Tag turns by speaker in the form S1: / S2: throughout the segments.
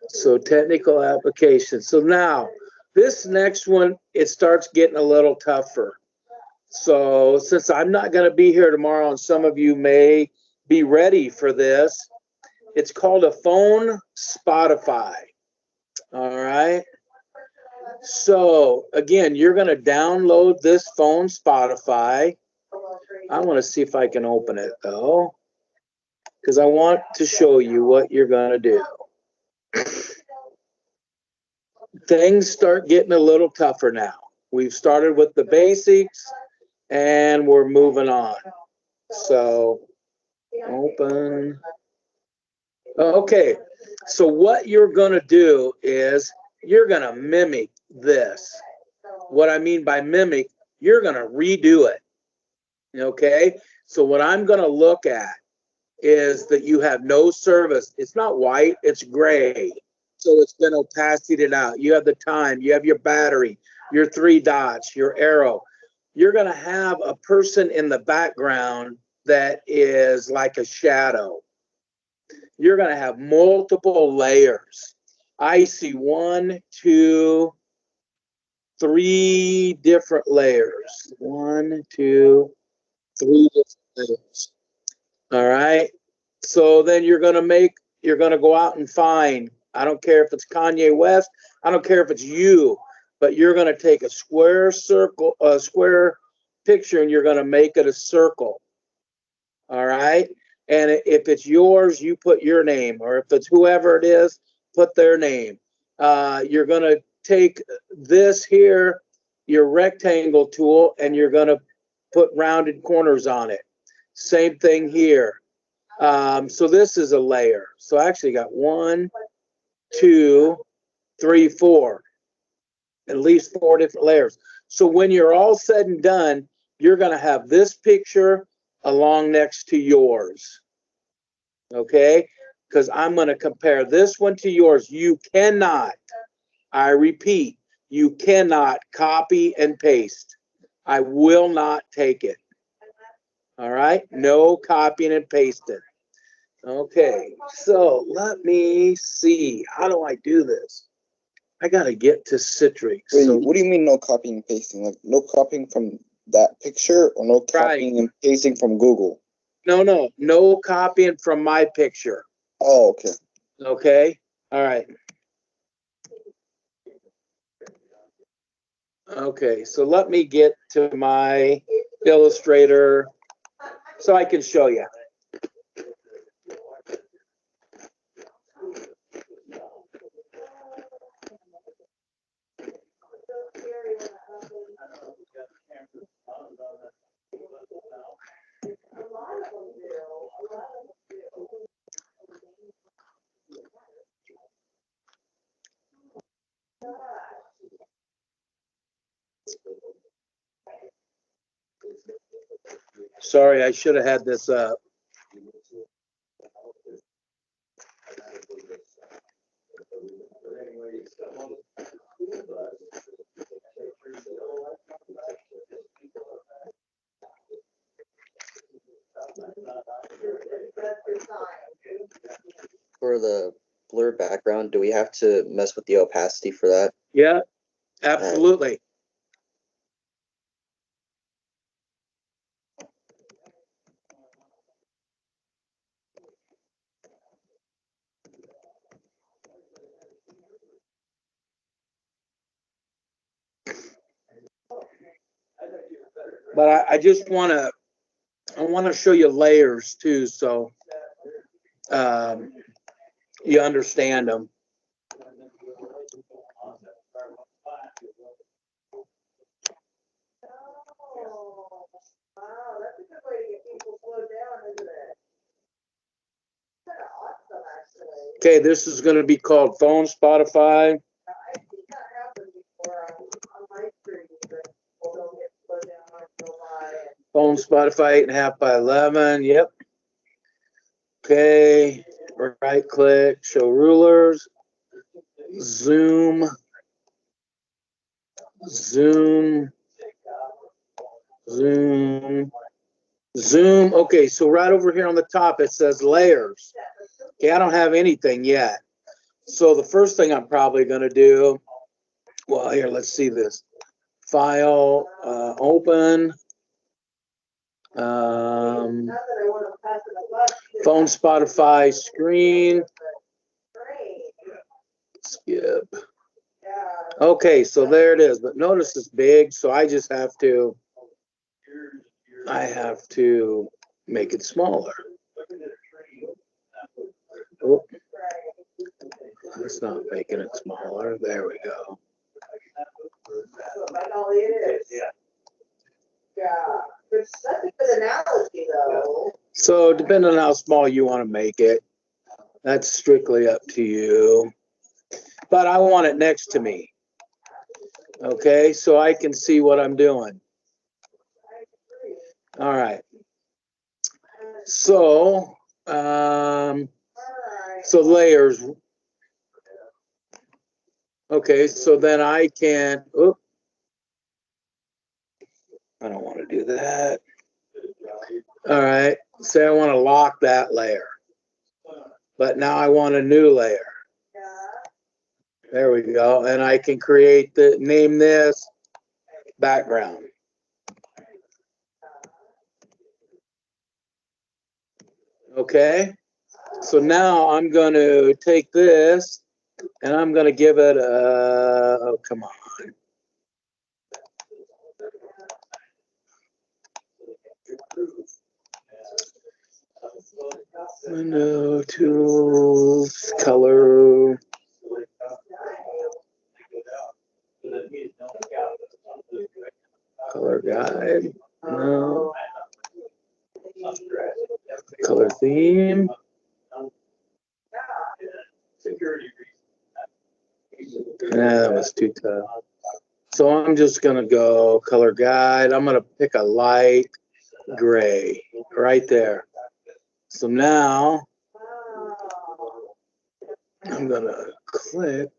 S1: So technical application. So now this next one, it starts getting a little tougher. So since I'm not going to be here tomorrow, and some of you may be ready for this, it's called a phone Spotify. All right. So again, you're going to download this phone Spotify. I want to see if I can open it though, because I want to show you what you're going to do. Things start getting a little tougher now. We've started with the basics and we're moving on. So open. Okay. So what you're going to do is you're going to mimic this. What I mean by mimic, you're going to redo it. Okay. So what I'm going to look at is that you have no service. It's not white, it's gray. So it's going to opacity it out. You have the time, you have your battery, your 3 dots, your arrow. You're going to have a person in the background that is like a shadow. You're going to have multiple layers. I see 1, 2, 3 different layers. 1, 2, 3 different layers. All right. So then you're going to go out and find, I don't care if it's Kanye West, I don't care if it's you, but you're going to take a square circle, a square picture, and you're going to make it a circle. All right. And if it's yours, you put your name, or if it's whoever it is, put their name. You're going to take this here, your rectangle tool, and you're going to put rounded corners on it. Same thing here. So this is a layer. So I actually got 1, 2, 3, 4, at least 4 different layers. So when you're all said and done, you're going to have this picture along next to yours. Okay? Because I'm going to compare this one to yours. You cannot, I repeat, you cannot copy and paste. I will not take it. All right? No copying and pasting. Okay, so let me see. How do I do this? I got to get to Citrix.
S2: Wait,
S1: so,
S2: what do you mean no copying and pasting? Like no copying from that picture or no copying and pasting from Google?
S1: No copying from my picture.
S2: Oh, okay.
S1: Okay, all right. Okay, so let me get to my Illustrator so I can show you. Sorry, I should have had this up.
S3: For the blur background, do we have to mess with the opacity for that?
S1: Yeah, absolutely. But I just want to show you layers too, so you understand them. Okay, this is going to be called Phone Spotify. Phone Spotify 8.5 by 11. Yep. Okay. Right click, show rulers. Zoom. Zoom. Zoom. Zoom. Okay, so right over here on the top it says layers. Okay, I don't have anything yet. So the first thing I'm probably gonna do, well, here, let's see this. File, open. Phone Spotify screen. Skip. Okay, so there it is, but notice it's big, so I just have to, make it smaller. Oh, it's not making it smaller. There we go.
S4: That's a good analogy, though.
S1: So depending on how small you want to make it, that's strictly up to you. But I want it next to me. Okay, so I can see what I'm doing. All right. So, so layers. Okay, so then I can, oop. I don't want to do that. All right, say I want to lock that layer. But now I want a new layer. There we go. And I can name this background. Okay, so now I'm going to take this and I'm going to give it a, oh, come on. Window, tools, color. Color guide. No. Color theme. That was too tough. So I'm just gonna go color guide. I'm gonna pick a light gray right there. So now I'm gonna click.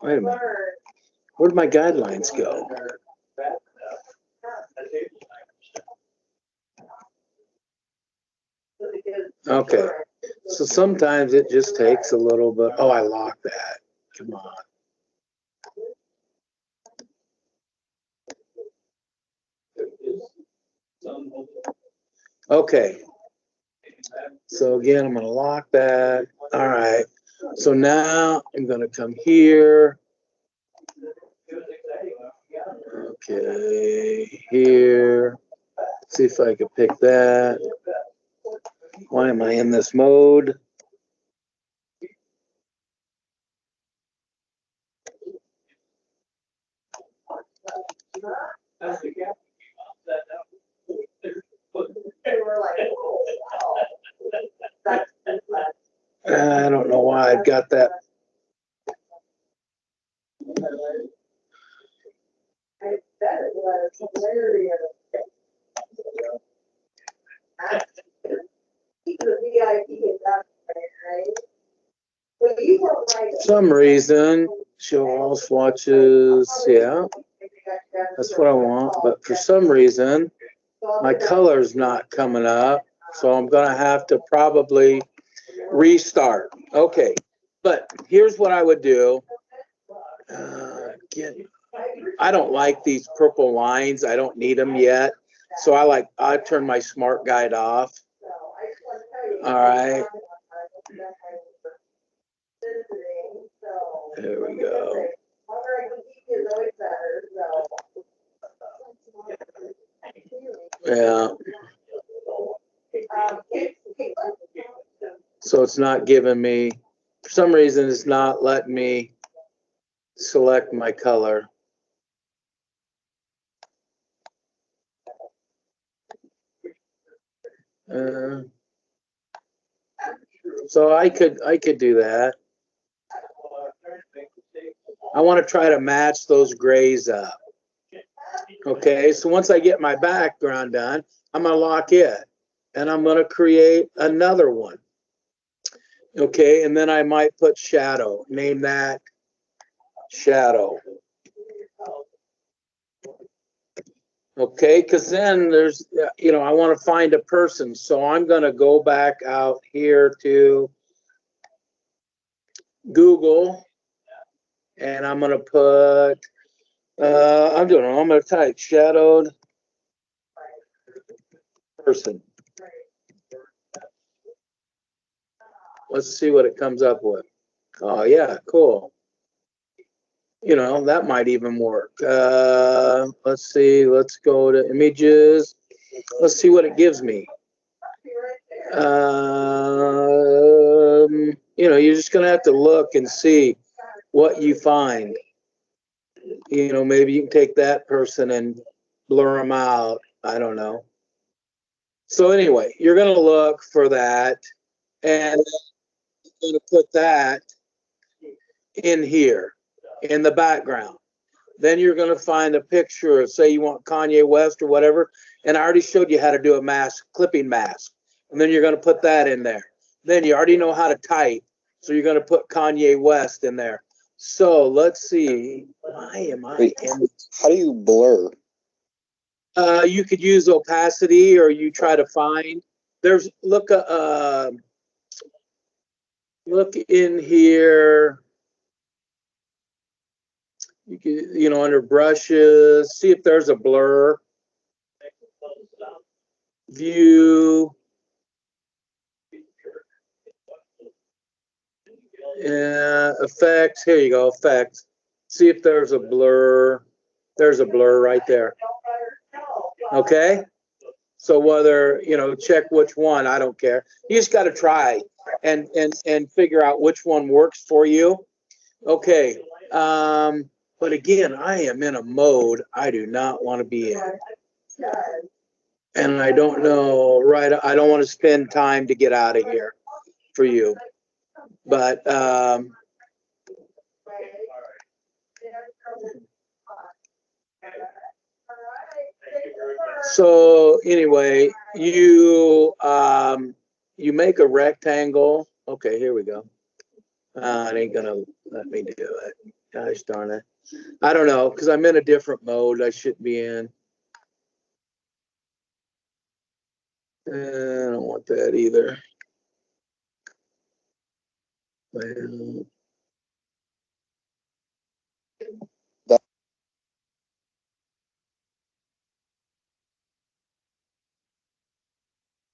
S1: Wait a minute. Where'd my guidelines go? Okay. So sometimes it just takes a little bit. Oh, I locked that. Come on. Okay. So again, I'm going to lock that. All right. So now I'm going to come here. Okay. Here. See if I can pick that. Why am I in this mode? I don't know why I've got that.
S4: I bet it was hilarious. He's a VIP at that point, right? Well, you were right.
S1: For some reason, show all swatches. Yeah, that's what I want. But for some reason, my color's not coming up. So I'm going to have to probably restart. Okay. But here's what I would do. I don't like these purple lines. I don't need them yet. So I turn my smart guide off. All right. There we go. Yeah. So it's not giving me, for some reason, it's not letting me select my color. So I could do that. I want to try to match those grays up. Okay, so once I get my background done, I'm going to lock it and I'm going to create another one. Okay, and then I might put shadow, name that shadow. Okay, because then there's, I want to find a person. So I'm going to go back out here to Google, and I'm gonna put, I'm gonna type shadowed person. Let's see what it comes up with. Oh yeah, cool. You know, that might even work. Let's see, let's go to images. Let's see what it gives me. You know, you're just gonna have to look and see what you find. You know, maybe you can take that person and blur them out. I don't know. So anyway, you're gonna look for that, and you're gonna put that in here in the background. Then you're going to find a picture of, say you want Kanye West or whatever, and I already showed you how to do a mask, clipping mask. And then you're going to put that in there. Then you already know how to type, so you're going to put Kanye West in there. So let's see. Why am I
S2: Wait,
S1: in?
S2: how do you blur?
S1: You could use opacity, or you try to find. There's look in here. You can, you know, under brushes, see if there's a blur. View. Effects. Here you go. Effects. See if there's a blur. There's a blur right there. Okay. So whether, you know, check which one, I don't care. You just got to try and figure out which one works for you. Okay. But again, I am in a mode I do not want to be in. And I don't know, right? I don't want to spend time to get out of here for you. But so anyway, you make a rectangle. Okay, here we go. It ain't gonna let me do it. Gosh darn it. I don't know, because I'm in a different mode I shouldn't be in. I don't want that either. Well,